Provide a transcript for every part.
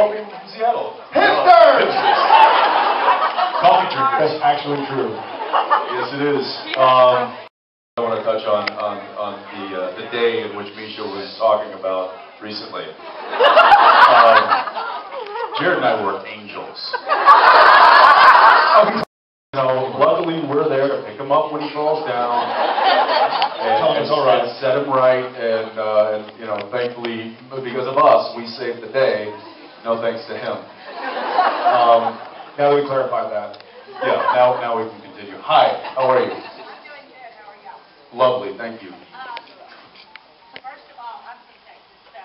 all people from Seattle. Hipsters! Coffee drinkers. That's actually true. Yes, it is. I want to touch on the day in which Misha was talking about recently. Jared and I were angels. Luckily we're there to pick him up when he falls down and set him right, and thankfully because of us we saved the day. No thanks to him. Now that we clarified that. Yeah, now we can continue. Hi, how are you? I'm doing good. How are y'all? Lovely, thank you. First of all, I'm from Texas, so.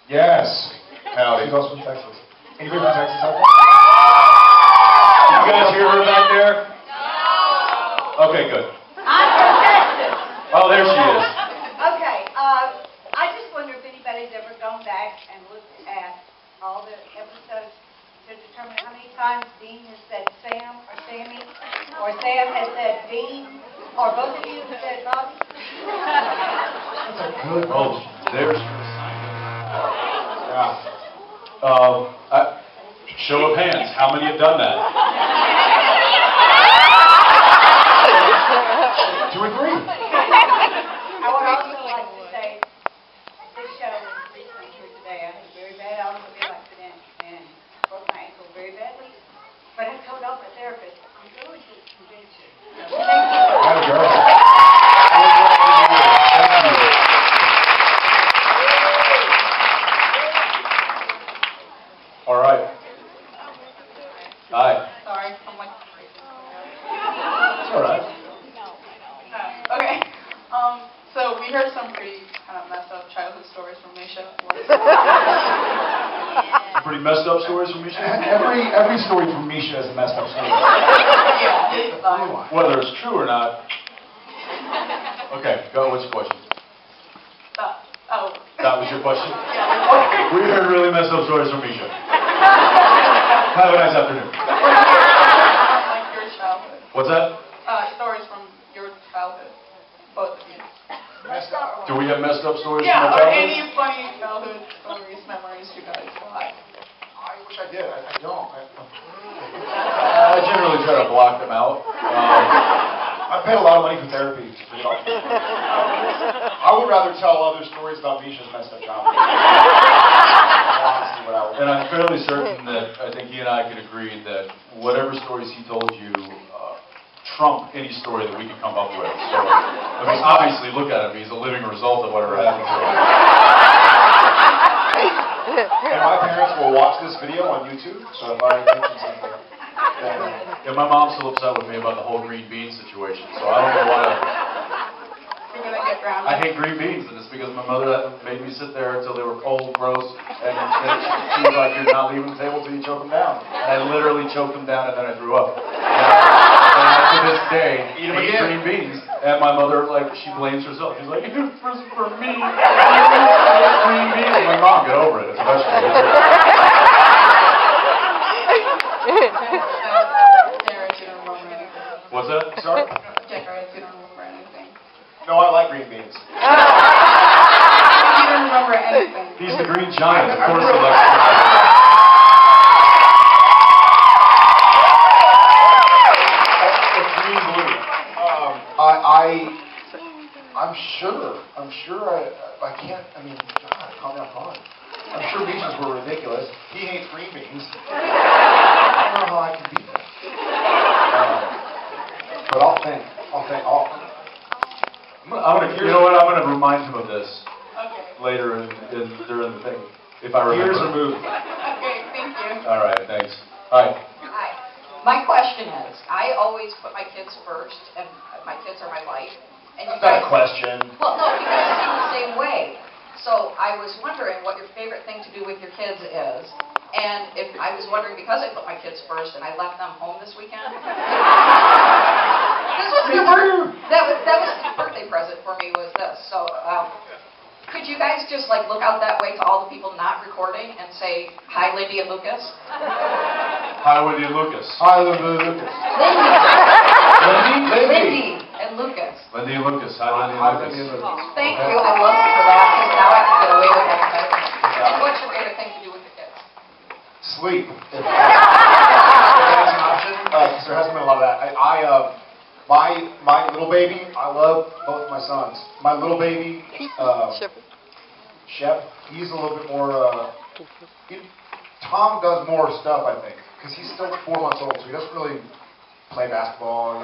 Yes. Howdy. She's also from Texas. Anybody from Texas out there? Did you guys hear her back there? No. Okay, good. I'm from Texas. Oh, there she is. Okay. I just wonder if anybody's ever gone back and looked at all the episodes to determine how many times Dean has said Sam or Sammy, or Sam has said Dean, or both of you have said Bobby. That's a good Oh, there's. Yeah. Show of hands. How many have done that? 2 or 3. I would also like to say this show was recently here today. I had a very bad automobile accident and broke my ankle very badly. But I told off a therapist, I'm going to convince you. Thank you. That girl. All right. Hi. Sorry, I'm like It's all right. okay. So we heard some pretty kind of messed up childhood stories from Misha. Pretty messed up stories from Misha? Every story from Misha is a messed up story. Yeah. Whether it's true or not. Okay, go. What's your question? That was your question? Yeah. We heard really messed up stories from Misha. Have a nice afternoon. Like your childhood. What's that? Stories from your childhood. Both of you. Messed up. Do we have messed up stories Yeah, from our or childhood? any funny childhood stories, memories you guys have. I wish I did. I don't. I generally try to block them out. I paid a lot of money for therapy to forget all this. I would rather tell other stories about Misha's messed up childhood. And I'm fairly certain that I think he and I could agree that whatever stories he told you trump any story that we could come up with. So, I mean, obviously, look at him. He's a living result of whatever happened to him. And my parents will watch this video on YouTube, so if I mention something, Yeah, my mom's still upset with me about the whole green bean situation, so I don't know what You're gonna get grounded. I hate green beans, and it's because my mother made me sit there until they were cold, gross, and she was like, "You're not leaving the table until you choke them down." And I literally choked them down, and then I threw up. And to this day, Eat 'em hate again. green beans. And my mother, like, she blames herself. She's like, "It was for me. Green beans." I'm like, "Mom, get over it. It's a vegetable." Jared, you don't remember anything. What's that? Sorry? Jared, you don't remember anything. no, I like green beans. You don't remember anything. He's the green giant. Of course he likes green beans. It's green blue. I'm sure I can't, I mean, God, calm down, Colin. I'm sure Misha's were ridiculous. He hates green beans. I don't know how I can beat that. But I'll think. You know what? I'm going to remind him of this Okay. later during the thing, if I remember. Here's a movie. Okay, thank you. All right, thanks. Hi. Hi. My question is, I always put my kids first, and my kids are my life. And you That's not guys, a question. well, no, you guys seem the same way. So I was wondering what your favorite thing to do with your kids is. And if I was wondering, because I put my kids first and I left them home this weekend. This was their that was the birthday present for me, was this. So could you guys just like look out that way to all the people not recording and say, "Hi, Lindy and Lucas"? Hi, Wendy and Lucas. Hi, Lindy and Lucas. Lindy and Lucas. Lindy and Lucas. Hi, Lindy Hi, and Lindy and Lucas. Lucas. Thank you. I love you for that, because now I can get away with that. And what's your favorite thing to do with your kids? sleep. If that's an option, because there hasn't been a lot of that. My little baby, I love both my sons. My little baby, Shep, he's a little bit more, Tom does more stuff, I think, because he's still 4 months old, so he doesn't really play basketball.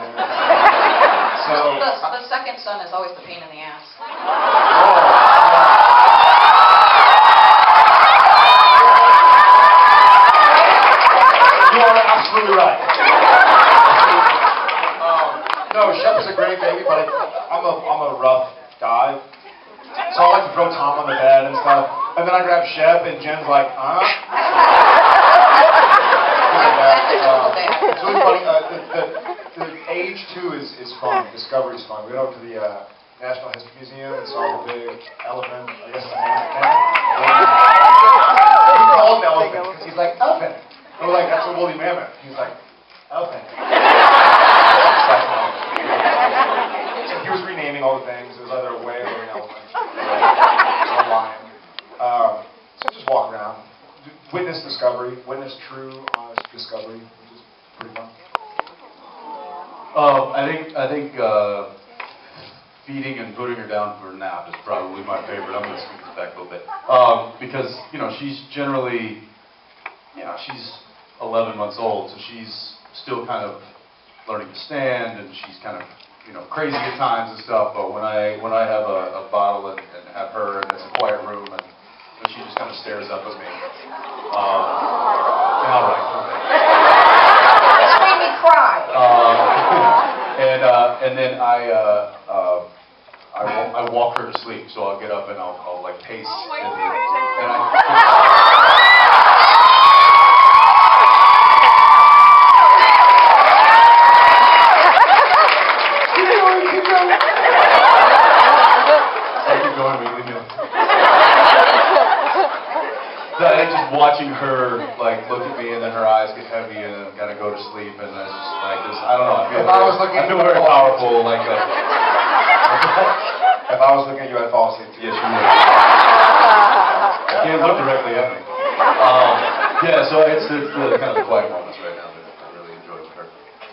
So the second son is always the pain in the ass. You are absolutely right. No, Shep is a great baby, but I'm a rough guy. So I like to throw Tom on the bed and stuff. And then I grab Shep, and Jen's like, It's really funny. The age, too, is fun. Discovery is fun. We went over to the National History Museum and saw the big elephant. I guess it's an elephant. We call it an elephant because he's like, elephant. And we're like, that's a woolly mammoth. He's like, elephant. So he was renaming all the things. It was either a whale or an elephant. Or a lion. So just walk around. Witness discovery. Witness true, honest discovery, which is pretty fun. I think feeding and putting her down for a nap is probably my favorite. I'm going to scoot this back a little bit. Because, she's generally, she's 11 months old, so she's still kind of learning to stand, and she's kind of, crazy at times and stuff, but when I have a bottle and have her, and it's a quiet room, and she just kind of stares up at me. All right, okay. It's made me cry. And then I walk her to sleep, so I'll get up and I'll like pace. Oh my and keep going, leave me alone. So I think just watching her like look at me and then her eyes get heavy and then kind of go to sleep and then just like this, I don't know. I feel very powerful, like a. If I was looking at you, I'd fall asleep too. Yes, you would. You can't look directly at me. Yeah, so it's the kind of the quiet moments right now that I really enjoy with her.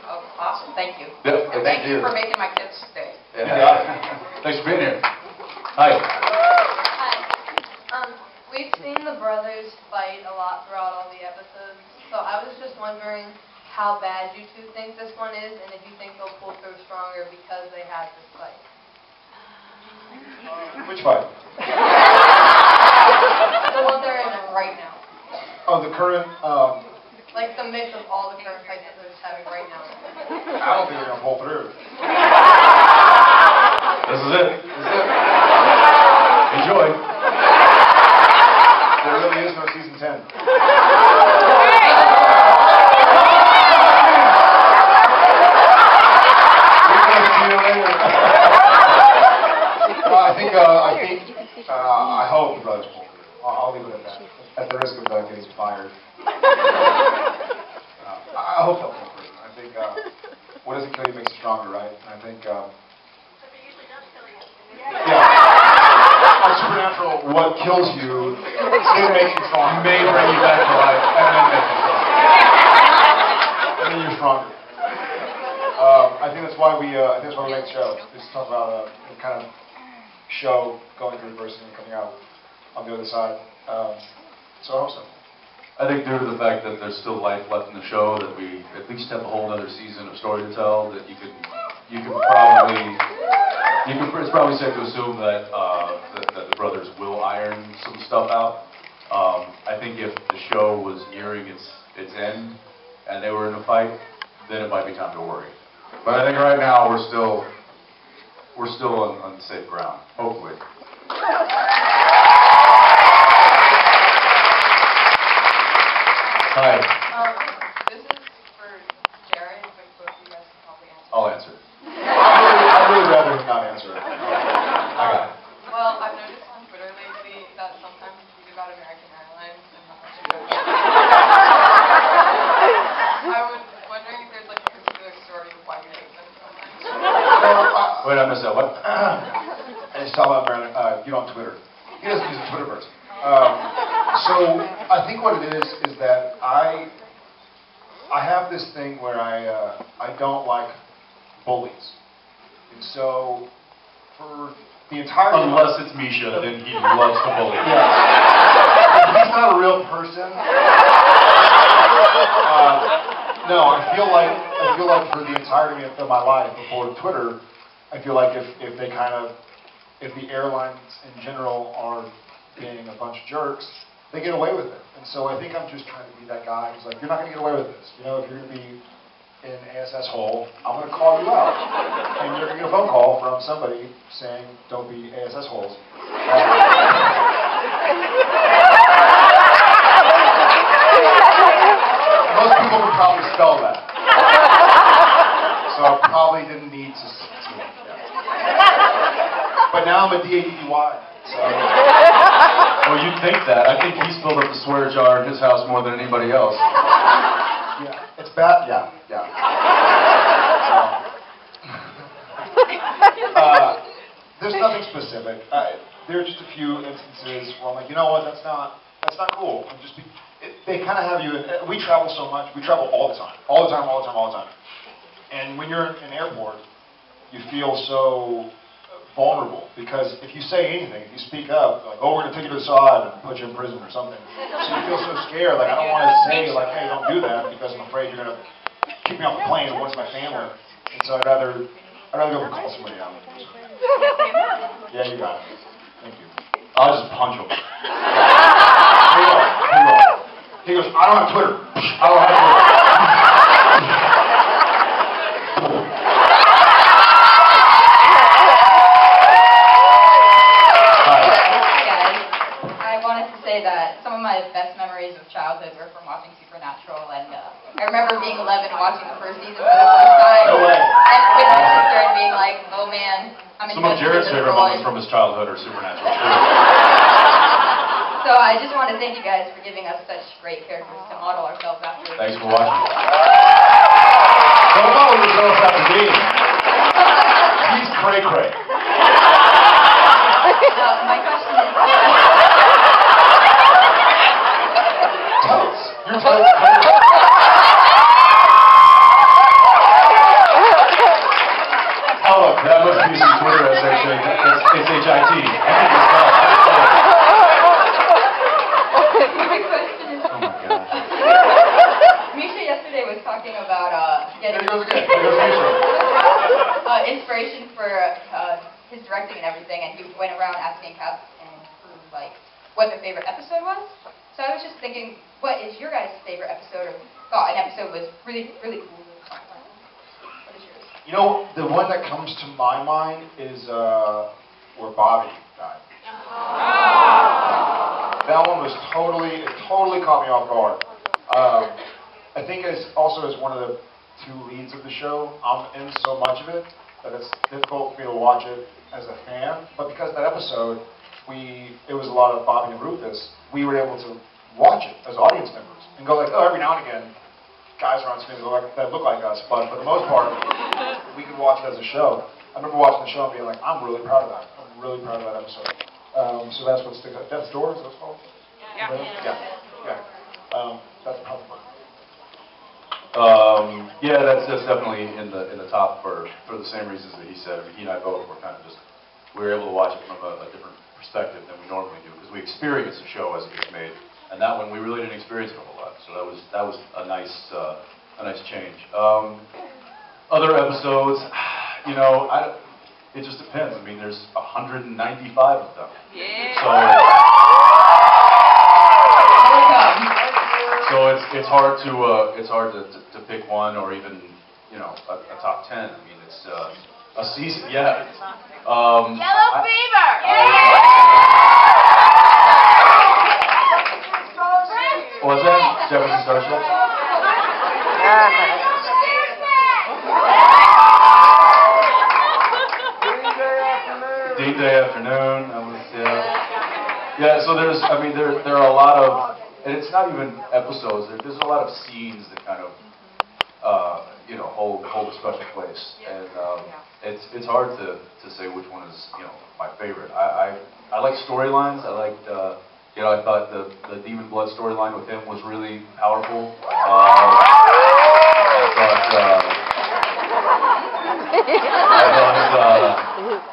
Oh, awesome. Thank you. Yep, And thank you for making my kids stay. Yeah. Thanks for being here. Hi. Hi. We've seen the brothers fight a lot throughout all the episodes, so I was just wondering how bad you two think this one is, and if you think they'll pull through stronger because they had this fight. Which fight? The one they're in right now. Oh, the current, Like the mix of all the current fights that they're just having right now. I don't think they're going to pull through. This is it. Enjoy. There really is no season 10. I hope the brothers pull through. I'll leave it at that. At the risk of getting fired. I hope they'll pull through. I think what doesn't kill you makes you stronger, right? I think. But it usually does kill you. Yeah. On Supernatural, what kills you makes you stronger. May bring you back to life and then make you stronger. And then you're stronger. I think that's why we make the show. Just talk about the kind of show going through adversity and coming out on the other side. So I hope so. I think due to the fact that there's still life left in the show, that we at least have a whole other season of story to tell, that it's probably safe to assume that that the brothers will iron some stuff out. I think if the show was nearing its end and they were in a fight, then it might be time to worry. But I think right now we're still on safe ground, hopefully. Hi. This is for Jared, but both of you guys can probably answer. I'll answer. I'd really rather him not answer it. I got it. Well, I've noticed on Twitter lately that sometimes you speak about American Airlines and how much you I was wondering if there's like a particular story of why you hate them so much. Wait, I missed that. What? I just talk about Brandon, get on Twitter. He doesn't use a Twitterverse. So I think what it is that I have this thing where I don't like bullies, and so for the entire Unless it's Misha, then he loves to bully. Yeah. If he's not a real person. No, I feel like for the entirety of my life before Twitter, I feel like if the airlines in general are being a bunch of jerks, they get away with it. And so I think I'm just trying to be that guy who's like, you're not going to get away with this. You know, if you're going to be in an ASS hole, I'm going to call you out. And you're going to get a phone call from somebody saying, don't be ASS holes. Most people would probably spell that. So I probably didn't need to. But now I'm a D-A-D-D-Y. So. Well, you'd think that. I think he's filled up the swear jar in his house more than anybody else. Yeah, it's bad. Yeah. There's nothing specific. There are just a few instances where I'm like, you know what, that's not cool. They kind of have you. We travel so much. We travel all the time. And when you're in an airport, you feel so vulnerable because if you say anything, if you speak up, like, oh, we're going to take you to the side and put you in prison or something. So you feel so scared. Like, I don't want to say, like, hey, don't do that because I'm afraid you're going to kick me off the plane and what's my family. And so I'd rather go and call somebody out. Yeah, you got it. Thank you. I'll just punch him. He goes, I don't have Twitter. I don't have Twitter. That some of my best memories of childhood were from watching Supernatural, and I remember being 11 and watching the first season for the first time. No way. And with my sister and being like, oh man, I'm Some of Jared's favorite moments from his childhood are Supernatural. So I just want to thank you guys for giving us such great characters to model ourselves after. Thanks for watching. Don't model yourself after me. He's cray-cray. My question is... Totes. You're totes. Oh, look, that must be some Twitter SHIT. My question is... Oh my God. Misha yesterday was talking about getting... There goes again. There goes Misha. Inspiration for his directing and everything, and he went around asking cast and crew, like, what their favorite episode was. So I was just thinking, what is your guys' favorite episode, or thought an episode was really, really cool? What is yours? You know, the one that comes to my mind is where Bobby died. That one was totally caught me off guard. I think also as one of the two leads of the show, I'm in so much of it that it's difficult for me to watch it as a fan. But because that episode, it was a lot of Bobby and Rufus, we were able to watch it as audience members and go like, oh, every now and again, guys are on screen that look like us, but for the most part, we could watch it as a show. I remember watching the show and being like, I'm really proud of that. I'm really proud of that episode. So that's what sticks out. Death's Door, is that what it's called? Yeah. That's probably mine. Yeah, that's definitely in the top for the same reasons that he said. I mean, he and I both were kind of we were able to watch it from a different perspective than we normally do because we experience the show as it gets made, and that one we really didn't experience it a whole lot. So that was a nice change. Other episodes, you know, it just depends. I mean, there's 195 of them. Yeah. So it's hard to pick one or even, you know, a top 10. I mean, it's a season. Yeah. Yellow Fever. What was that? Jefferson Starship? Dean Day Afternoon. That was, yeah. So there are a lot of, and it's not even episodes. There's a lot of scenes that kind of, you know, hold a special place, and it's hard to say which one is, you know, my favorite. I like storylines. I liked You know, I thought the Demon Blood storyline with him was really powerful.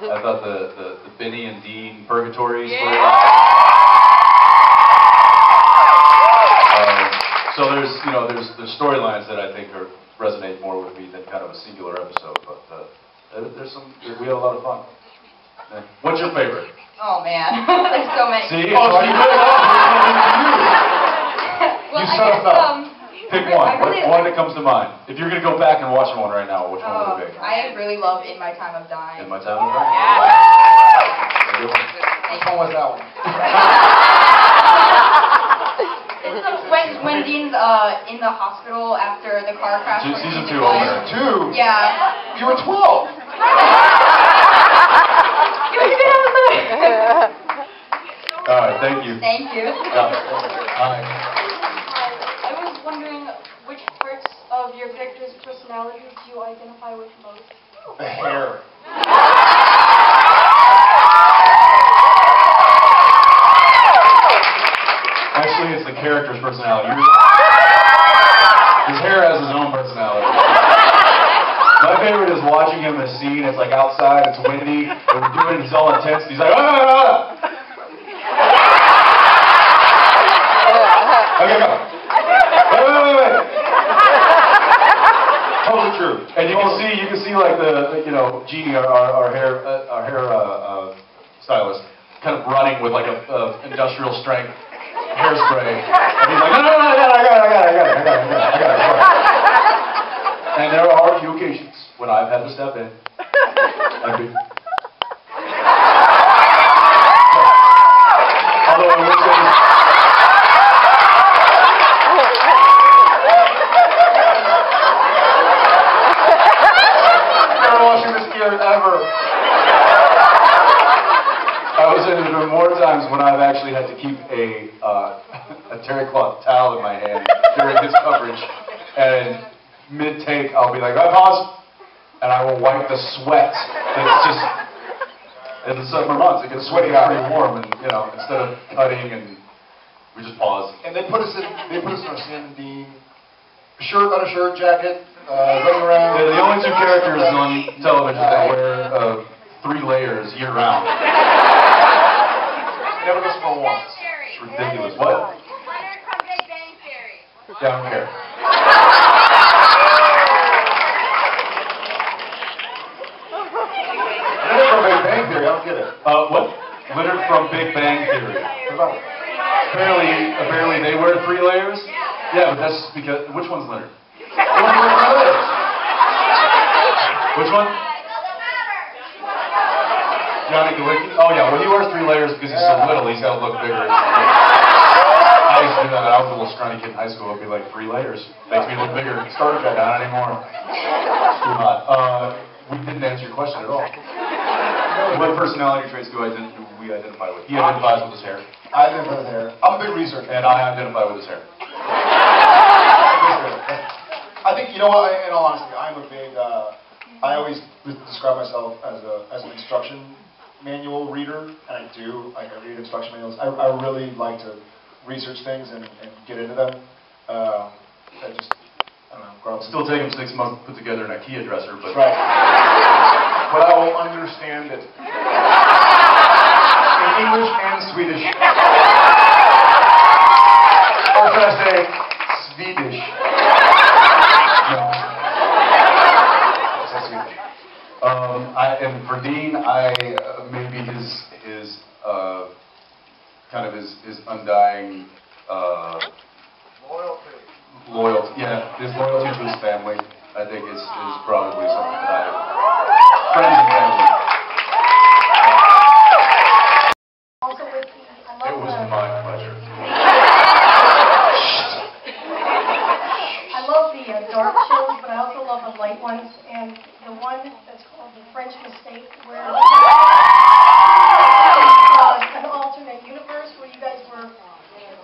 I thought the Benny and Dean Purgatory storyline. So there's storylines that I think resonate more with me than kind of a singular episode. But we had a lot of fun. What's your favorite? Oh man, there's so many. See, it's right there. Well, You I set us guess, up. Pick one. really One that comes to mind. If you're going to go back and watch one right now, which one would it be? I really love In My Time of Dying. In My Time of Dying? Which one was that one? It's when Dean's in the hospital after the car crash. Season 2 opener. Two? Yeah. You were 12. All right, thank you. Thank you. Yeah. Hi. I was wondering which parts of your character's personality do you identify with most? The hair. Actually, it's the character's personality. His hair has his own personality. My favorite is watching him in a scene. It's like outside, it's windy, and we're doing it, he's all intense, and he's like, ah! Okay, go. Wait. Totally true. And you can see like the Jeannie, our hair stylist, kind of running with like a industrial strength hairspray. And he's like, no, I got it. And there are a few occasions when I've had to step in. Although I would say, Never washing this gear ever. I was in there more times when I've actually had to keep a terry cloth towel in my hand during his coverage, and mid-take I'll be like, pause, and I will wipe the sweat. It's just, in the summer months, it gets sweaty out pretty warm, and instead of cutting, and we just pause. And they put us in our Sam and Dean shirt, undershirt, jacket, running around. They're the only two characters on television that wear 3 layers year-round. Never miss for once. It's ridiculous. What? Leonard from Big Bang Theory. Yeah, I don't care. Leonard from Big Bang Theory, I don't get it. What? Leonard from Big Bang Theory. What about it? Apparently they wear 3 layers. Yeah, but that's because, which one's Leonard? Which one? Johnny Galicki? Oh yeah, well he wears 3 layers because he's so little, he's got to look bigger. I used to do that. I was a little scrawny kid in high school. I'd be like, 3 layers. Makes me look bigger. Starter Trek, not anymore. It's too hot. We didn't answer your question at all. What personality traits do we identify with? He identifies with his hair. I identify with hair. I'm a big researcher. And I identify with his hair. I think, you know what, in all honesty, I'm a big, I always describe myself as an instruction manual reader, and I do, like, I read instruction manuals. I really like to research things and get into them. I don't know, grow up. Still take him 6 months to put together an IKEA dresser, but... Right. But I will understand it. In English and Swedish. Or should I say, Swedish. No. And for Dean, maybe his kind of his undying loyalty. Yeah, his loyalty to his family, I think is probably something that friends and family. Also with It was my pleasure. I love the dark shows, but I also love the light ones, and the one that's called The French Mistake, where an alternate universe where you guys were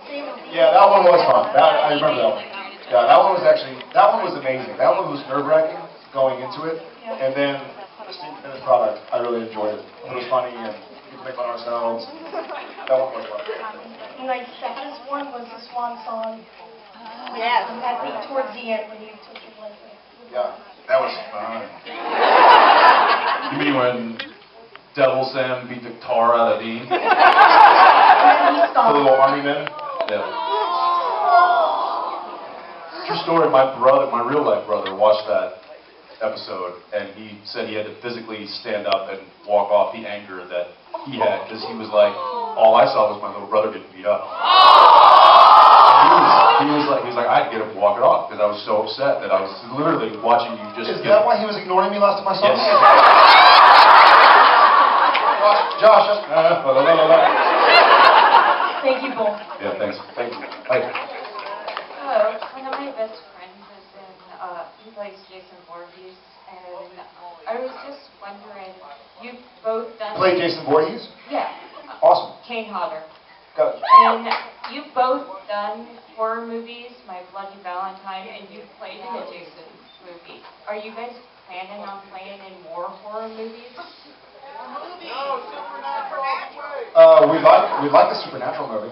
Sam and Dean. Yeah, that one was fun. I remember that one. Yeah, that one was amazing. That one was nerve-wracking going into it, and then the finished product, I really enjoyed it. It was funny, and we could make fun of ourselves. That one was fun. my saddest one was the swan song. Yes. Towards the end when you took your life away. Yeah, that was fun. You mean when Devil Sam beat the tar out of Dean? And then he The stopped. little army men. Yeah. True story, my real life brother watched that episode and he said he had to physically stand up and walk off the anger that he had because he was like, all I saw was my little brother getting beat up. He was like, I'd get up and walk it off because I was so upset that I was literally watching you just. Is that why he was ignoring me last time I saw him? Yes. Josh, Thank you both. Yeah, thanks. Thank you. Hi. Hello, one of my best friends is he plays Jason Voorhees, and I was just wondering, you've both done... Play Jason Voorhees? Yeah. Awesome. Kane Hodder. Got it. And you've both done horror movies, My Bloody Valentine, and you've played in a Jason movie. Are you guys planning on playing in more horror movies? No, Supernatural. We'd like the Supernatural movie.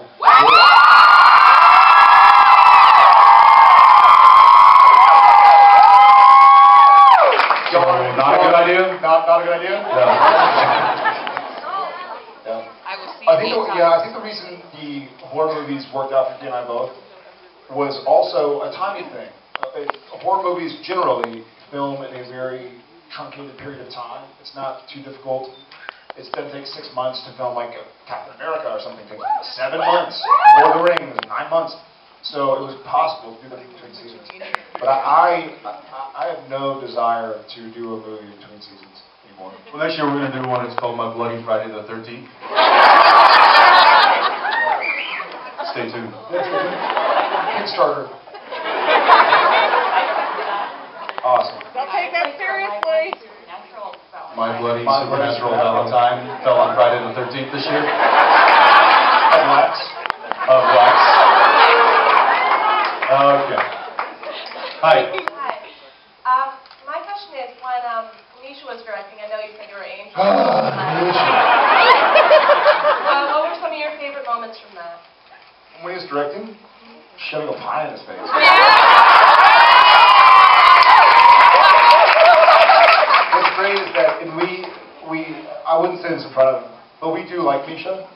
So, not a good idea? Not a good idea? Yeah. Yeah. I will see I think the reason the horror movies worked out for you and I both was also a timing thing. Horror movies generally film in a very truncated period of time. It's not too difficult. It doesn't take 6 months to film like Captain America or something. It takes 7 months. Lord of the Rings, 9 months. So it was possible to do that between seasons. But I have no desire to do a movie between seasons anymore. Well, next year we're going to do one. It's called My Bloody Friday the 13th. Stay tuned. Kickstarter. Awesome. Don't take that seriously. My Bloody Supernatural Valentine fell on Friday the 13th this year. Of Lex. Of Lex. Okay. Hi. Hi. My question is, when Misha was directing, I know you said you were angry. What were some of your favorite moments from that? When he was directing, shoving a pie in his face. What's great is that, and I wouldn't say this in front of him, but we do like Misha.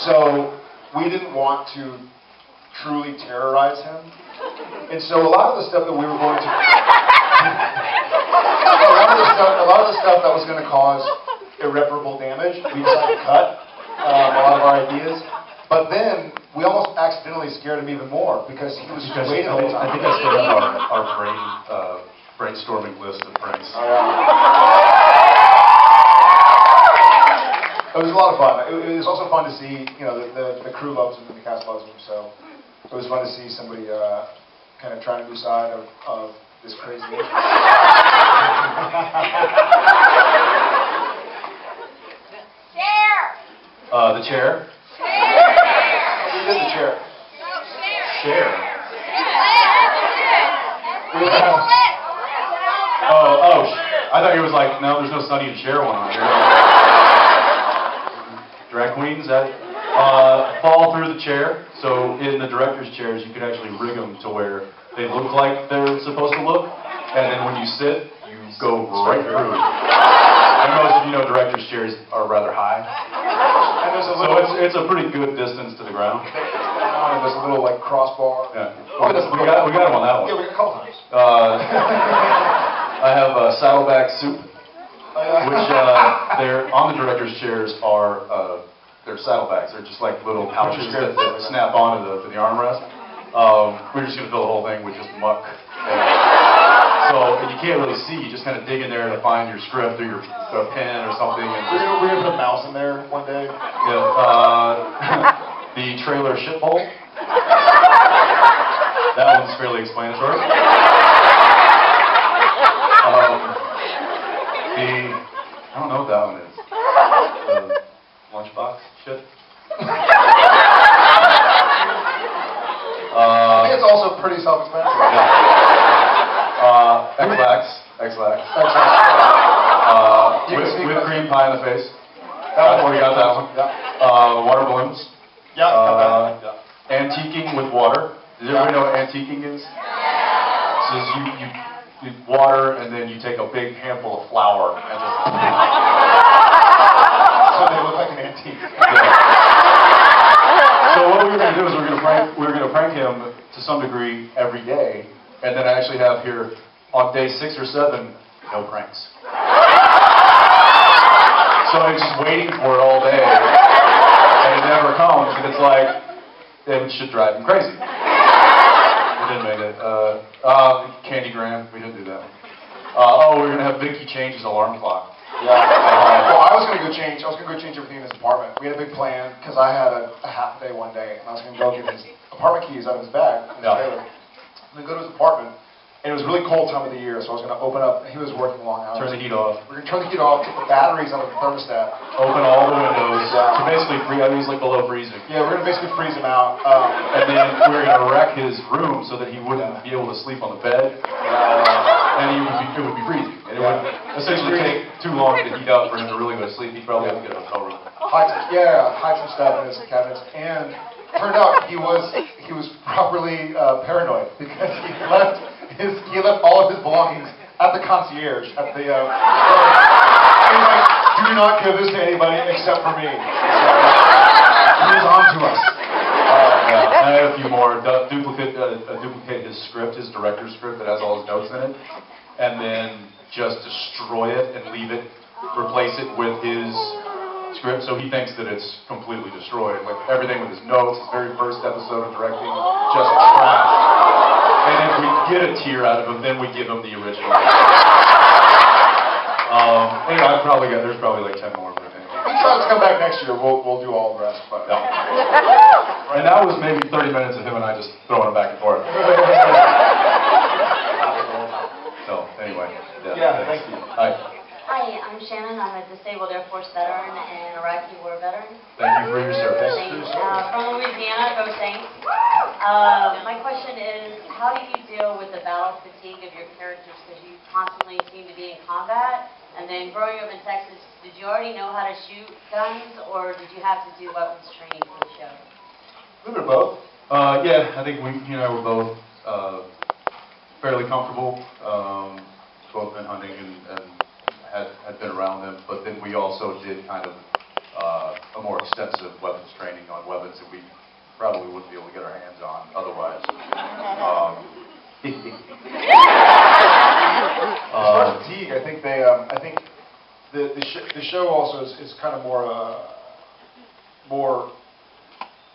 So we didn't want to truly terrorize him. And so a lot of the stuff that we were going to... a lot of the stuff that was going to cause irreparable damage, we decided to cut a lot of our ideas. But then, we almost accidentally scared him even more because he was just waiting the whole time. I think I still have our brainstorming list of pranks. Oh, yeah. It was a lot of fun. It was also fun to see, the crew loves him and the cast loves him, so it was fun to see somebody kind of trying to lose side of this crazy interest. Chair. The chair? We did the chair. Chair. I thought he was like, no, there's no Sonny and Cher one on here. Drag queens that fall through the chair. So in the director's chairs, you could actually rig them to where they look like they're supposed to look, and then when you sit, you go right through. And most of you know director's chairs are rather high. And there's a So little, it's a pretty good distance to the ground. and there's a little like crossbar. Yeah. Oh, it doesn't We got him on that one. Yeah, we got a couple times. I have saddleback soup, which they're on the director's chairs are they're saddlebags. They're just like little pouches that snap onto the armrest. We're just gonna fill the whole thing with just muck. So you can't really see. You just kind of dig in there to find your script or your pen or something. And just, We're gonna put a mouse in there one day. the trailer shithole. That one's fairly explanatory. I don't know what that one is. Lunchbox shit. I think it's also pretty self-explanatory. X-Lax. Whipped cream pie in the face. That one. We got that one. Yeah. Water balloons. Yeah. Antiquing with water. Does everybody know what antiquing is? So you water and then you take a big handful of flour and just. So they look like an antique. So what we were going to do is we were going to prank him to some degree every day, and then I actually have here on day 6 or 7, no pranks. So I was just waiting for it all day, and it never comes, and it's like, it should drive him crazy. We didn't make it. Candygram, we didn't do that one. We're going to have Vicky change his alarm clock. Yeah. Well, I was going to go change everything in his apartment. We had a big plan, because I had a half day one day, and I was going to go get his apartment keys out of his bag, in his trailer, and then go to his apartment. And it was a really cold time of the year, so I was going to open up. He was working long hours. Turn the heat off. We're going to turn the heat off, get the batteries out of the thermostat. Open all the windows. To basically I was like below freezing. Yeah, we're going to basically freeze him out. And then we were going to wreck his room so that he wouldn't be able to sleep on the bed. And it would be freezing. And it would essentially take too long to heat up for him to really go to sleep. He'd probably have to get a hotel room. Hide some stuff in his cabinets. And turned out he was properly paranoid, because he left all of his belongings at the concierge, at the he's like, do not give this to anybody except for me. So he was on to us. I had a few more. Duplicate his script, his director's script that has all his notes in it, and then just destroy it and replace it with his script, so he thinks that it's completely destroyed. Like everything with his notes, his very first episode of directing, just trash. And if we get a tear out of him, then we give him the original. Anyway, there's probably like 10 more. But anyway. He tries to come back next year. We'll do all the rest. But no. And that was maybe 30 minutes of him and I just throwing it back and forth. So anyway, yeah, thank you. Hi, I'm Shannon. I'm a disabled Air Force veteran and Iraqi war veteran. Thank you for your service. Thanks. From Louisiana, go Saints. My question is, how do you deal with the battle fatigue of your characters, because you constantly seem to be in combat? And then growing up in Texas, did you already know how to shoot guns, or did you have to do weapons training for the show? A little bit of both. Yeah, I think we were both fairly comfortable, both in hunting and had been around them, but then we also did kind of a more extensive weapons training on weapons that we probably wouldn't be able to get our hands on otherwise. As far as fatigue, I think the show also is kind of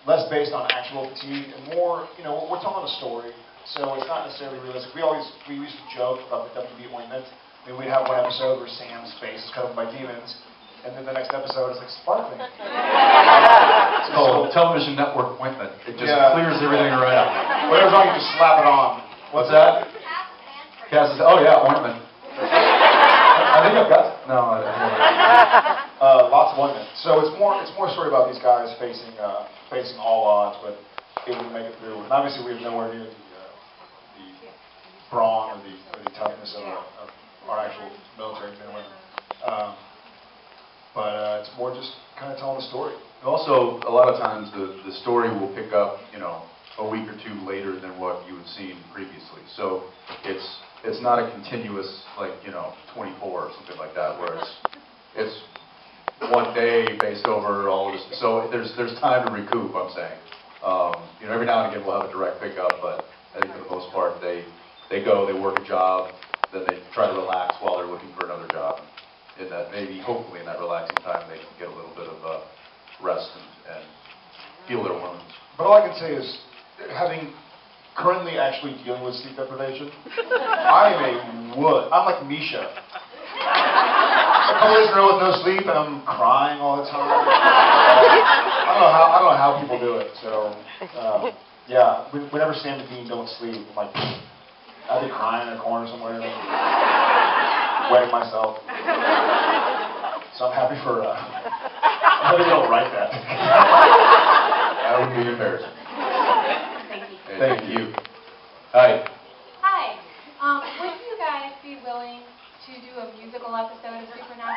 less based on actual fatigue and more, we're telling a story, so it's not necessarily realistic. We used to joke about the WB ointment. I mean, we'd have one episode where Sam's face is covered by demons, and then the next episode is like sparkling. It's called television network ointment. It just clears everything right up. Whatever's wrong, you just slap it on. What's that? Ointment. I think I've got. No, I don't. Lots of ointment. So it's more a story about these guys facing all odds, but able to make it through. And obviously, we have nowhere near the brawn or the toughness of our actual military men and women. But it's more just kind of telling the story. Also, a lot of times the story will pick up, a week or two later than what you had seen previously. So it's not a continuous 24 or something like that, where it's one day based over all of this. So there's time to recoup, I'm saying. Every now and again we'll have a direct pickup, but I think for the most part they go, they work a job, then they try to relax while they're looking for another job. In that, hopefully in that relaxing time, they can get a little bit of rest and heal their wounds. But all I can say is, having currently actually dealing with sleep deprivation, I'm like Misha. A couple days in a row with no sleep, and I'm crying all the time. I don't know how people do it. So, whenever Sam and Dean don't sleep, I'm like, I'll be crying in a corner somewhere, wetting myself. So I'm happy for. I'm happy they don't write that. That would be embarrassing. Thank you. Hi. Hi. Would you guys be willing to do a musical episode of Supernatural?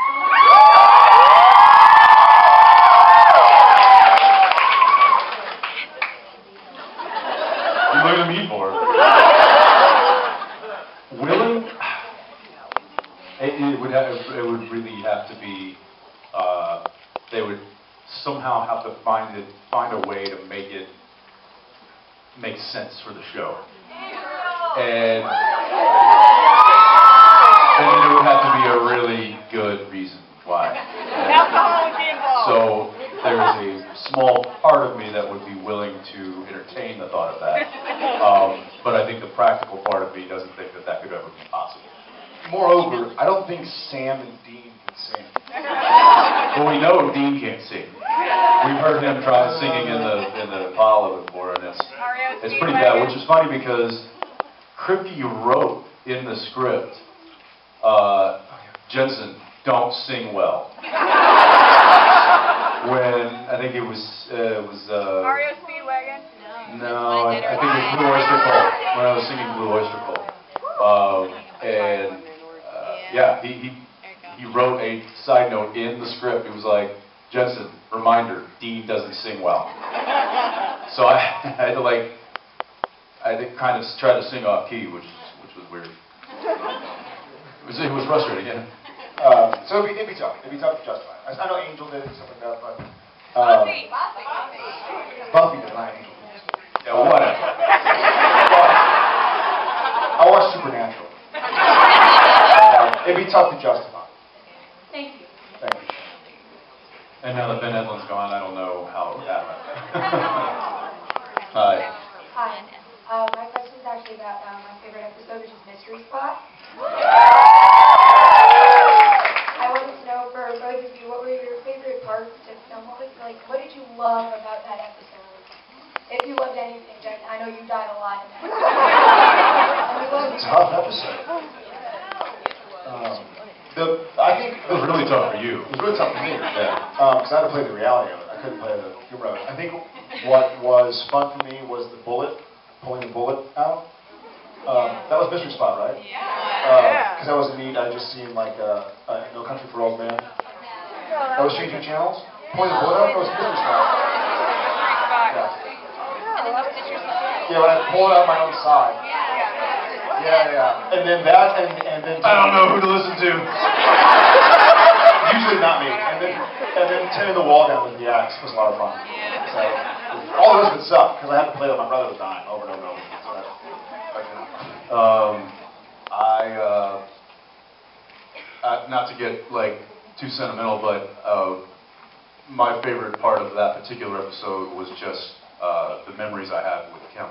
it would really have to be, they would somehow have to find a way to make it make sense for the show. And then it would have to be a really good reason why. Alcohol would be involved. So there's a small part of me that would be willing to entertain the thought of that. But I think the practical part of me doesn't think that could ever be possible. Moreover, I don't think Sam and Dean can sing. Well, we know Dean can't sing. We've heard him try singing in the Apollo before, and it's pretty bad, which is funny because Kripke wrote in the script, Jensen, don't sing well. When I think it was Mario Speedwagon? No, I think it was Blue Oyster Cult, when I was singing Blue Oyster Cult. Yeah, he wrote a side note in the script. It was like, Jensen, reminder, Dean doesn't sing well. So I had to kind of try to sing off key, which was weird. It was frustrating, yeah. So it'd be tough. It'd be tough to justify. I know Angel did it and stuff like that, but Buffy did not Angel. Yeah, whatever. I watched Supernatural. It'd be tough to justify. Thank you. Thank you. And now that Ben Edlund's gone, I don't know how it would happen. Hi. Hi. My question is actually about my favorite episode, which is Mystery Spot. I wanted to know for both of you, what were your favorite parts to film? What did you love about that episode? If you loved anything, Jensen, I know you died a lot in that. It's a tough episode. I think It was really tough for you. It was really tough for me. Yeah. Because I had to play the reality of it. I couldn't play the humor of it. I think what was fun for me was the bullet, pulling the bullet out. That was Mystery Spot, right? Yeah. Because that was neat. I just seen No Country for Old Men. That was changing channels. Pulling the bullet out. That was Mystery Spot. Yeah, when I pull it out my own side. Yeah. And then that, and then I don't know who to listen to. Usually not me. And then tearing the wall down with the axe was a lot of fun. So all the rest of it sucked because I had to play with my brother was dying over and over and over. Not to get too sentimental, but my favorite part of that particular episode was just the memories I had with Kim,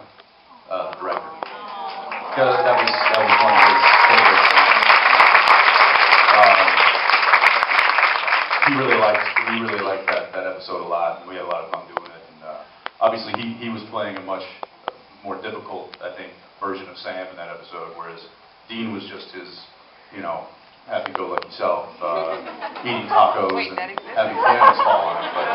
the director. Because that was one of his favorites. He really liked that episode a lot, and we had a lot of fun doing it. And obviously, he was playing a much more difficult, I think, version of Sam in that episode, whereas Dean was just his, happy-go-lucky self, eating tacos and having cannons fall on him. But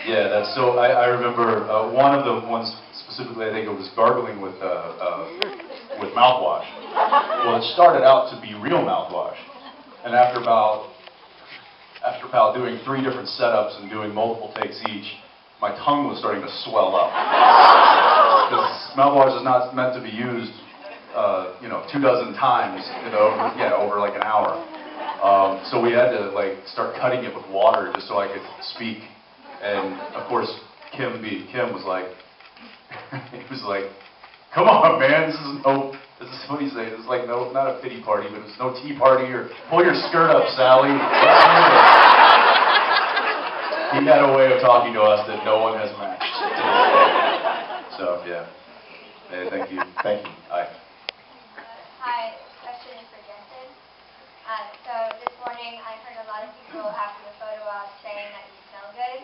that's so. I remember one of the ones specifically. I think it was gargling with mouthwash. Well, it started out to be real mouthwash, and after about doing 3 different setups and doing multiple takes each, my tongue was starting to swell up. Because mouthwash is not meant to be used, 24 times, over an hour. So we had to start cutting it with water just so I could speak. And of course, Kim was like, he was like, "Come on, man, this is what he said. This is not a pity party, but it's no tea party or pull your skirt up, Sally." He had a way of talking to us that no one has matched. So yeah. Hey, thank you. Hi. Hi, this question is for Jensen. So this morning I heard a lot of people after the photo op saying that you smell good.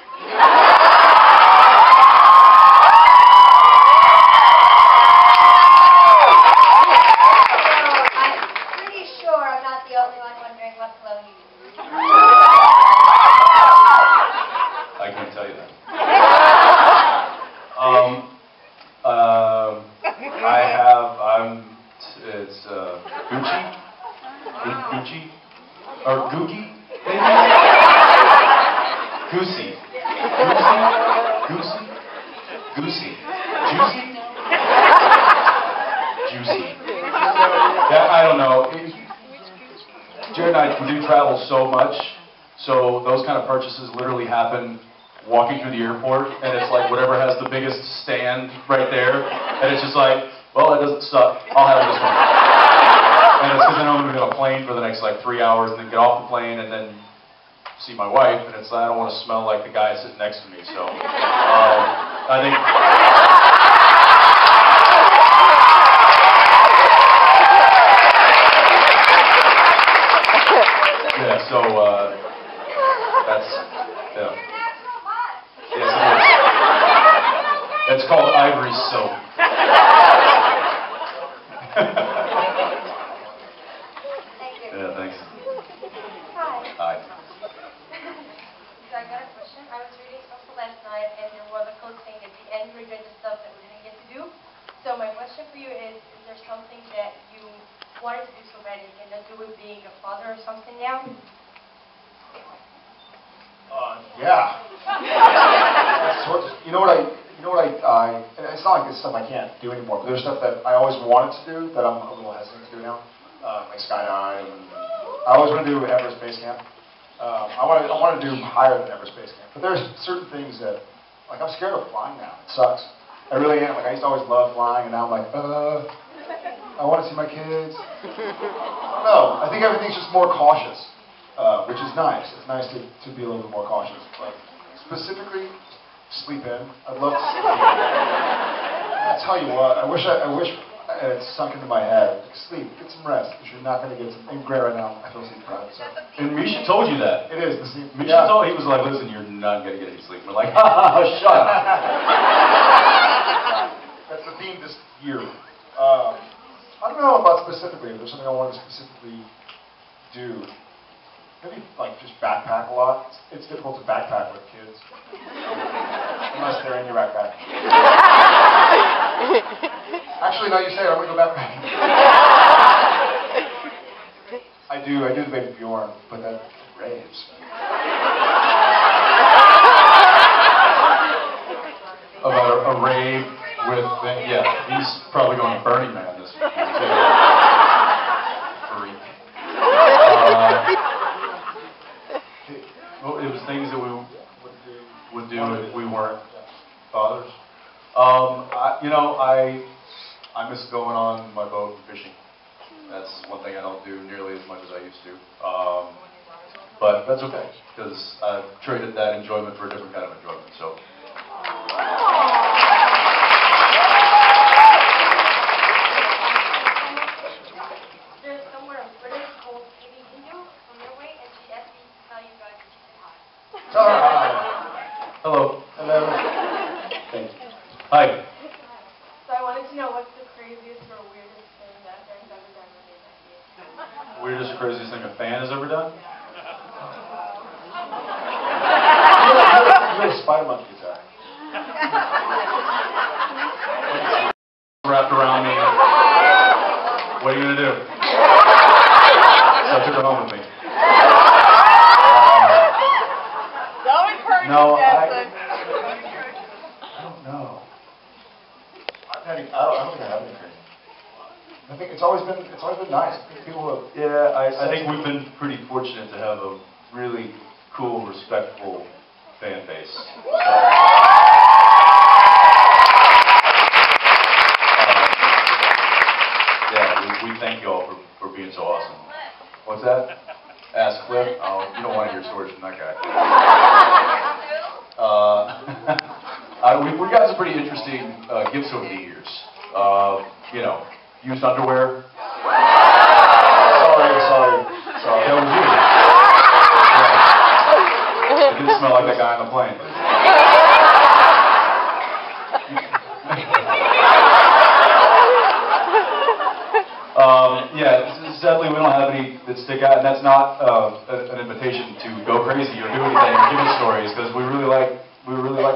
I'm pretty sure I'm not the only one wondering what cologne you use. I can't tell you that. It's Gucci? Or Googie? Goosey. Juicy? Yeah, I don't know. Jared and I do travel so much, so those kind of purchases literally happen walking through the airport, and it's like whatever has the biggest stand right there, and it's just like, well, that doesn't suck, I'll have this one. And it's because I know I'm going to be on a plane for the next like 3 hours, and then get off the plane, and then see my wife, and it's I don't want to smell like the guy sitting next to me, so I think... Yeah, so that's, yeah. Yes, it is. It's called ivory soap. Yeah, thanks. Hi. So I got a question. I was reading something last night, and there was a quote saying at the end we did the stuff that we didn't get to do. So my question for you is there something that you wanted to do so bad you can do with being a father or something now? Yeah. You know what and it's not like it's stuff I can't do anymore, but there's stuff that I always wanted to do that I'm a little hesitant to do now, like skydive. And I always want to do Everest Base Camp. I want to do higher than Everest Base Camp, but there's certain things that, like, I'm scared of flying now. It sucks. I really am. Like, I used to always love flying, and now I'm like, I want to see my kids. No, I think everything's just more cautious, which is nice. It's nice to be a little bit more cautious. Like, specifically, sleep in. I'd love to sleep in. I tell you what, I wish it sunk into my head. Like, sleep, get some rest, because you're not going to get some. And Gray right now, I feel sleep deprived. So. And Misha told you that. It is the sleep. Misha told, he was like, listen, you're not going to get any sleep. We're like, ha, shut up. That's the theme this year. I don't know about specifically. If there's something I want to specifically do. Maybe like just backpack a lot. It's difficult to backpack with kids. Unless they're in your backpack. Actually, now you say it, I'm going to go backpacking. I do the baby Bjorn, but that raves. About a rave with, yeah, he's probably going to Burning Man this week. Freak. Well, it was things that we would do if we weren't fathers. I miss going on my boat and fishing. That's one thing I don't do nearly as much as I used to. But that's okay, because I've traded that enjoyment for a different kind of enjoyment. So. There's somewhere on Twitter called Katie Hindu on their way, and she asked me to tell you guys that she said hi. Tell her hi. Hello. Hello. Thanks. Hi. So I wanted to know what's the craziest or weirdest thing that a fan's ever done when they met you? Weirdest or craziest thing a fan has ever done? You're a spider monkey attack. Wrapped around me. What are you going to do? So I took her home with me. Don't encourage No, Jensen. I don't know. I don't think I have any crazy. I think it's always been nice. People have. Yeah, I think we've been pretty fortunate to have a really cool, respectful fan base. So, we thank you all for being so awesome. What's that? Ask Cliff? Oh, you don't want to hear stories from that guy. We got some pretty interesting gifts over the years. Used underwear. Sorry. That was you. It didn't smell like that guy on the plane. Sadly, we don't have any that stick out, and that's not an invitation to go crazy or do anything or give me stories, because we really like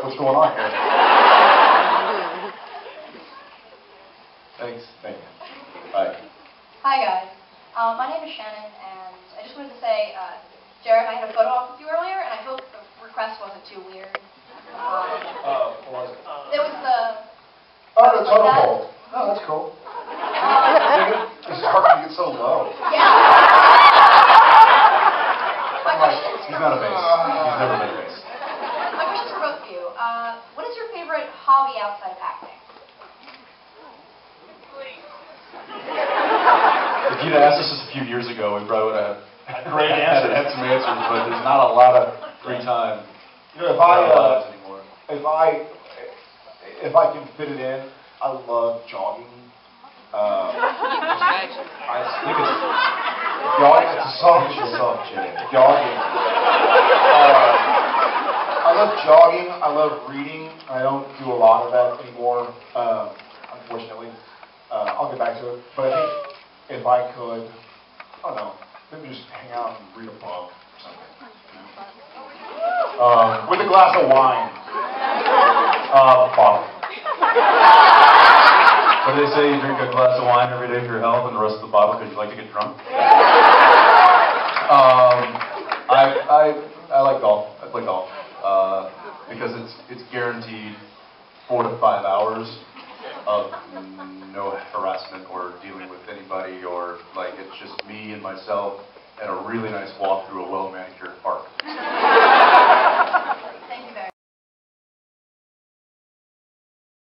what's going on here. Thanks. Thank you. Bye. Hi guys, my name is Shannon, and I just wanted to say, Jared, I had a photo op with you earlier, and I hope the request wasn't too weird. What was it? It was the... Oh, the totem pole. Oh, that's cool. It's hard to get so low. Yeah. what is your favorite hobby outside of acting? If you'd asked us this a few years ago, we probably would have had Great answers. had some answers, but there's not a lot of free time. You know, Anymore. if I can fit it in, I love jogging. I think it's jogging. It's a soft shit. Jogging. I love jogging. I love reading. I don't do a lot of that anymore, unfortunately. I'll get back to it. But I think if I could, I don't know, maybe just hang out and read a book or something. With a glass of wine. Bottle. What do they say? You drink a glass of wine every day for your health, and the rest of the bottle because you like to get drunk. I like golf. I play golf because it's guaranteed 4 to 5 hours of no harassment or dealing with anybody, or like it's just me and myself and a really nice walk through a well manicured park.